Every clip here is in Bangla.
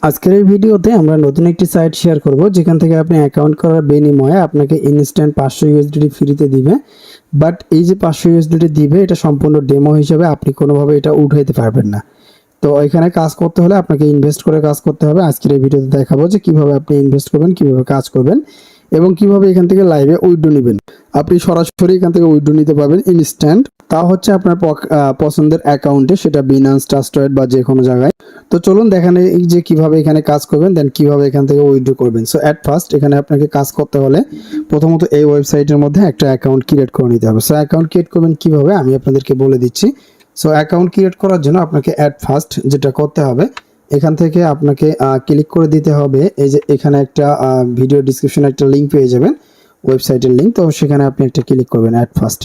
আজকের এই ভিডিওতে আমরা নতুন একটি সাইট শেয়ার করব যেখান থেকে আপনি অ্যাকাউন্ট করার বিনিময়ে আপনাকে ইনস্ট্যান্ট 500 ইউএসডিটি ফ্রিতে দিবে। বাট এই যে 500 ইউএসডিটি দিবে এটা সম্পূর্ণ ডেমো হিসেবে, আপনি কোনোভাবে এটা উঠাইতে পারবেন না। তো এখানে কাজ করতে হলে আপনাকে ইনভেস্ট করে কাজ করতে হবে। আজকের এই ভিডিওতে দেখাবো যে কিভাবে আপনি ইনভেস্ট করবেন, কিভাবে কাজ করবেন এবং কিভাবে এখান থেকে লাইভে উইথড্র নেবেন। আপনি সরাসরি এখান থেকে উইথড্র নিতে পারবেন ইনস্ট্যান্ট, তা হচ্ছে আপনার পছন্দের অ্যাকাউন্টে, সেটা বিনান্স, ট্রাস্টেড বা যে কোনো জায়গায়। তো চলুন দেখান এই যে কিভাবে এখানে কাজ করবেন, দেন কিভাবে এখান থেকে উইথড্র করবেন। সো অ্যাট ফার্স্ট এখানে আপনাকে কাজ করতে হলে প্রথমত এই ওয়েবসাইটের মধ্যে একটা অ্যাকাউন্ট ক্রিয়েট করে নিতে হবে। সো অ্যাকাউন্ট ক্রিয়েট করবেন কিভাবে আমি আপনাদেরকে বলে দিচ্ছি। সো অ্যাকাউন্ট ক্রিয়েট করার জন্য আপনাকে অ্যাট ফার্স্ট যেটা করতে হবে, এখান থেকে আপনাকে ক্লিক করে দিতে হবে। এই যে এখানে একটা ভিডিও ডিসক্রিপশনে একটা লিঙ্ক পেয়ে যাবেন, ওয়েবসাইটের লিঙ্ক। তো সেখানে আপনি একটা ক্লিক করবেন অ্যাট ফার্স্ট।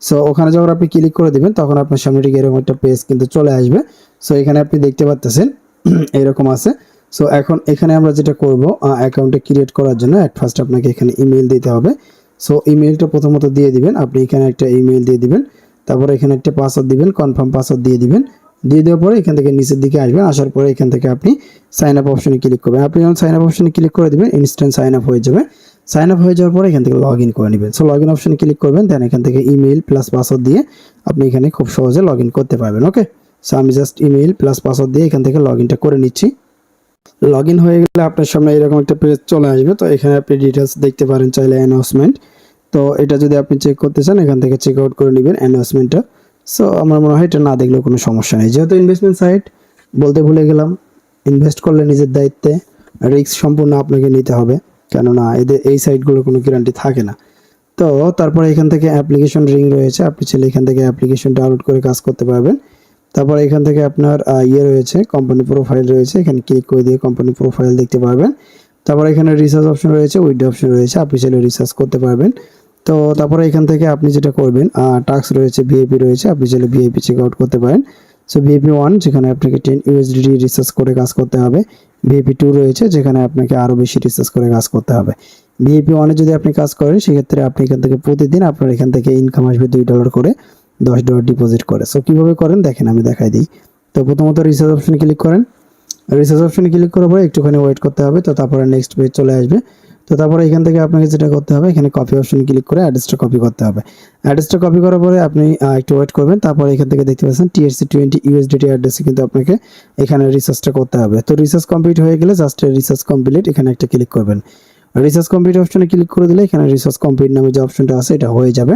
সো ওখানে যখন আপনি ক্লিক করে দিবেন তখন আপনার সামনে ঠিক এরকম একটা পেজ কিন্তু চলে আসবে। সো এখানে আপনি দেখতে পাচ্ছেন এরকম আছে। সো এখন এখানে আমরা যেটা করব, অ্যাকাউন্টে ক্রিয়েট করার জন্য অ্যাট ফার্স্ট আপনাকে এখানে ইমেল দিতে হবে। সো ইমেলটা প্রথমত দিয়ে দিবেন, আপনি এখানে একটা ইমেল দিয়ে দিবেন, তারপরে এখানে একটা পাসওয়ার্ড দিবেন, কনফার্ম পাসওয়ার্ড দিয়ে দিবেন। দিয়ে দেওয়ার পরে এখান থেকে নিচের দিকে আসবেন, আসার পরে এখান থেকে আপনি সাইন আপ অপশনে ক্লিক করবেন। আপনি যখন সাইন আপ অপশনে ক্লিক করে দিবেন ইনস্ট্যান্ট সাইন আপ হয়ে যাবে। সাইন আপ হয়ে যাওয়ার পরে এখান থেকে লগ ইন করে নেবেন। সো লগ ইন অপশনে ক্লিক করবেন, দেন এখান থেকে ইমেল প্লাস পাসওয়ার্ড দিয়ে আপনি এখানে খুব সহজে লগ ইন করতে পারবেন। ওকে, সো আমি জাস্ট ইমেল প্লাস পাসওয়ার্ড দিয়ে এখান থেকে লগ ইনটা করে নিচ্ছি। লগ ইন হয়ে গেলে আপনার সামনে এরকম একটা পেজ চলে আসবে। তো এখানে আপনি ডিটেলস দেখতে পারেন চাইলে, অ্যানাউন্সমেন্ট। তো এটা যদি আপনি চেক করতে চান এখান থেকে চেক আউট করে নেবেন অ্যানাউন্সমেন্টটা। সো আমার মনে হয় এটা না দেখলেও কোনো সমস্যা নেই, যেহেতু ইনভেস্টমেন্ট সাইট বলতে ভুলে গেলাম। ইনভেস্ট করলে নিজের দায়িত্বে, রিস্ক সম্পূর্ণ আপনাকে নিতে হবে, কেননা এই সাইটগুলোর কোনো গ্যারান্টি থাকে না। তো তারপরে এখান থেকে অ্যাপ্লিকেশন রিং রয়েছে, আপনি চাইলে এখান থেকে অ্যাপ্লিকেশন ডাউনলোড করে কাজ করতে পারবেন। তারপরে এখান থেকে আপনার রয়েছে, কোম্পানি প্রোফাইল রয়েছে, এখানে ক্লিক করে দিয়ে কোম্পানি প্রোফাইল দেখতে পারবেন। তারপরে এখানে রিসার্চ অপশন রয়েছে, উইথড্র অপশন রয়েছে, আপনি চাইলে রিসার্চ করতে পারবেন। তো তারপরে এখান থেকে আপনি যেটা করবেন, টাস্ক রয়েছে, ভিআইপি রয়েছে, আপনি চাইলে ভিআইপি চেক আউট করতে পারেন। সো ভিআইপি 1 যেখানে আপনাকে 10 ইউএসডিটি রিসার্চ করে কাজ করতে হবে। ভিআইপি 2 রয়েছে যেখানে আপনাকে আরও বেশি রিসার্চ করে কাজ করতে হবে। ভিআইপি 1 এ যদি আপনি কাজ করেন সেক্ষেত্রে আপনি এখান থেকে প্রতিদিন আপনার এখান থেকে ইনকাম আসবে $2 করে, $10 ডিপোজিট করে। সো কীভাবে করেন দেখেন, আমি দেখাই দিই। তো প্রথমত রিসার্চ অপশনে ক্লিক করেন। রিসার্চ অপশনে ক্লিক করার পরে একটুখানি ওয়েট করতে হবে। তো তারপরে নেক্সট পেজ চলে আসবে। তো তারপরে এখান থেকে আপনাকে যেটা করতে হবে, এখানে কপি অপশনে ক্লিক করে অ্যাড্রেসটা কপি করতে হবে। অ্যাড্রেসটা কপি করার পরে আপনি একটু ওয়েট করবেন। তারপরে এখান থেকে দেখতে পাচ্ছেন TRC20 ইউএসডিটি অ্যাড্রেসে কিন্তু আপনাকে এখানে রিসার্চটা করতে হবে। তো রিসার্চ কমপ্লিট হয়ে গেলে জাস্ট রিসার্চ কমপ্লিট এখানে একটা ক্লিক করবেন। রিসার্চ কমপ্লিট অপশনে ক্লিক করে দিলে এখানে রিসার্চ কমপ্লিট নামে যে অপশনটা আছে এটা হয়ে যাবে।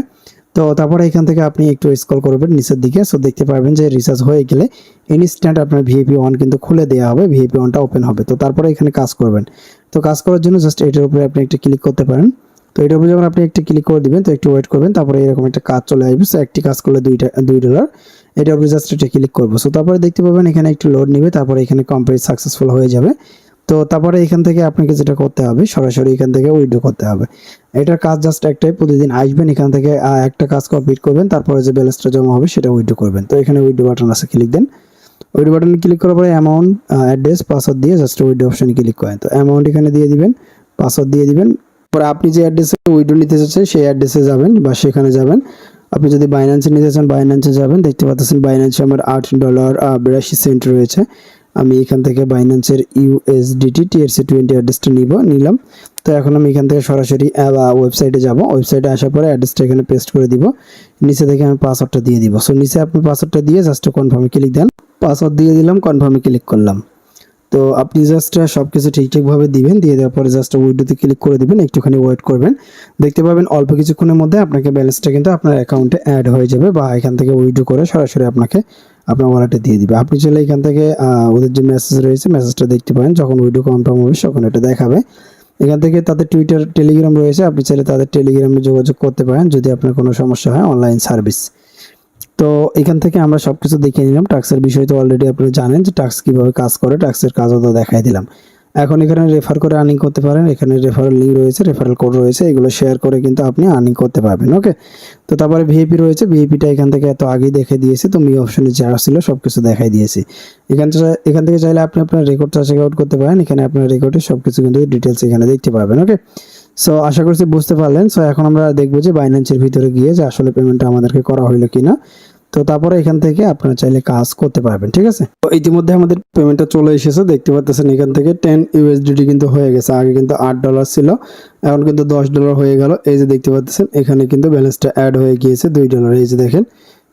তো তারপরে এখান থেকে আপনি একটু স্ক্রল করবেন নিচের দিকে। সো দেখতে পারবেন যে রিসার্চ হয়ে গেলে ইনস্ট্যান্ট আপনার ভিআইপি 1 কিন্তু খুলে দেওয়া হবে, ভিআইপি 1টা ওপেন হবে। তো তারপরে এখানে কাজ করবেন। তো কাজ করার জন্য জাস্ট এটার উপরে আপনি একটা ক্লিক করতে পারেন। তো এটার উপরে যখন আপনি একটা ক্লিক করে দিবেন তো একটু ওয়েট করবেন, তারপরে এরকম একটা কাজ চলে আসবে। সো একটি কাজ করলে $2, এটার উপরে জাস্ট এটা ক্লিক করবো। সো তারপরে দেখতে পাবেন এখানে একটু লোড নেবে, তারপরে এখানে কমপ্লিট সাকসেসফুল হয়ে যাবে। তো তারপরে এখান থেকে আপনাকে যেটা করতে হবে, সরাসরি এখান থেকে উইথড্র করতে হবে। এটার কাজ জাস্ট একটাই, প্রতিদিন আসবেন এখান থেকে একটা কাজ কমপ্লিট করবেন, তারপরে যে ব্যালেন্সটা জমা হবে সেটা উইথড্র করবেন। তো এখানে উইথড্র বাটন আছে, ক্লিক দেন। উইথড্র বাটনে ক্লিক করার পরে অ্যামাউন্ট, অ্যাড্রেস, পাসওয়ার্ড দিয়ে জাস্ট উইথড্র অপশনে ক্লিক করেন। তো অ্যামাউন্ট এখানে দিয়ে দিবেন, পাসওয়ার্ড দিয়ে দিবেন। পরে আপনি যে অ্যাড্রেসে উইথড্র নিতে চাচ্ছেন সেই অ্যাড্রেসে যাবেন বা সেখানে যাবেন। আপনি যদি বাইন্যান্সে নিতে চান বাইন্যান্সে যাবেন। দেখতে পাচ্ছেন বাইন্যান্সে আমার $8.82 রয়েছে। আমি এখান থেকে বাইন্যান্সের USDT TRC20 অ্যাড্রেসটা নিলাম। তো এখন আমি এখান থেকে সরাসরি ওয়েবসাইটে যাব। ওয়েবসাইটে আসার পরে অ্যাড্রেসটা এখানে পেস্ট করে দিব। নিচে থেকে আমি পাসওয়ার্ডটা দিয়ে দিব। সো নিচে আপনি পাসওয়ার্ডটা দিয়ে জাস্ট কনফার্মে ক্লিক দেন। পাসওয়ার্ড দিয়ে দিলাম, কনফার্মে ক্লিক করলাম। তো আপনি জাস্ট সব কিছু ঠিকঠাকভাবে দিবেন। দিয়ে দেওয়ার পরে জাস্ট উইথড্রোতে ক্লিক করে দিবেন, একটুখানি ওয়েট করবেন। দেখতে পাবেন অল্প কিছুক্ষণের মধ্যে আপনাকে ব্যালেন্সটা কিন্তু আপনার অ্যাকাউন্টে অ্যাড হয়ে যাবে, বা এখান থেকে উইথড্রো করে সরাসরি আপনাকে আপনার ওয়ালেটে দিয়ে দিবে। আপনি চাইলে এখান থেকে ওদের যে মেসেজ রয়েছে মেসেজটা দেখতে পারেন, যখন উইথড্রো কনফার্ম হবে তখন এটা দেখাবে। এখান থেকে তাদের টুইটার, টেলিগ্রাম রয়েছে, আপনি চাইলে তাদের টেলিগ্রামে যোগাযোগ করতে পারেন যদি আপনার কোনো সমস্যা হয়, অনলাইন সার্ভিস। তো এখান থেকে আমরা সবকিছু দেখে নিলাম। টাক্সের বিষয় তো অলরেডি আপনি জানেন যে টাক্স কিভাবে কাজ করে, টাক্সের কাজও তো দেখাই দিলাম। এখন এখানে রেফার করে আর্নিং করতে পারেন। এখানে রেফারেল লিঙ্ক রয়েছে, রেফারেল কোড রয়েছে, এগুলো শেয়ার করে কিন্তু আপনি আর্নিং করতে পারবেন। ওকে, তো তারপরে ভিআইপি রয়েছে, ভিআইপিটা এখান থেকে এত আগেই দেখে দিয়েছে। তো মি অপশনে যা ছিল সবকিছু দেখাই দিয়েছি। এখান থেকে চাইলে আপনি আপনার রেকর্ডটা চেক আউট করতে পারেন। এখানে আপনার রেকর্ডে সবকিছু কিন্তু ডিটেলস এখানে দেখতে পাবেন। ওকে, সো আশা করছি বুঝতে পারলেন। সো এখন আমরা দেখবো যে বাইন্যান্সের ভিতরে গিয়ে যে আসলে পেমেন্টটা আমাদেরকে করা হইলো কিনা। তো তারপরে এখান থেকে আপনারা চাইলে কাজ করতে পারবেন, ঠিক আছে। তো ইতিমধ্যে আমাদের পেমেন্টটা চলে এসেছে, দেখতে পাচ্ছেন এখান থেকে 10 ইউএসডিটি কিন্তু হয়ে গেছে। আগে কিন্তু $8 ছিল, এখন কিন্তু $10 হয়ে গেল। এই যে দেখতে পাচ্ছেন এখানে কিন্তু ব্যালেন্সটা অ্যাড হয়ে গিয়েছে $2, এই যে দেখেন।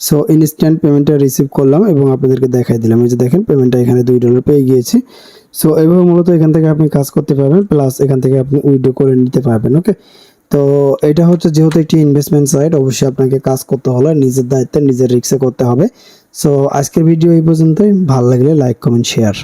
সো ইনস্ট্যান্ট পেমেন্টটা রিসিভ করলাম এবং আপনাদেরকে দেখাই দিলাম, এই যে দেখেন পেমেন্টটা এখানে $2 পেয়ে গিয়েছি। সো এইভাবে মূলত এখান থেকে আপনি কাজ করতে পারবেন, প্লাস এখান থেকে আপনি উইথড্র করে নিতে পারবেন। ওকে, তো এটা হচ্ছে যেহেতু একটি ইনভেস্টমেন্ট সাইট, অবশ্যই আপনাকে কাজ করতে হলে নিজের দায়িত্বে নিজের রিস্কে করতে হবে। সো আজকের ভিডিও এই পর্যন্তই। ভালো লাগলে লাইক, কমেন্ট, শেয়ার।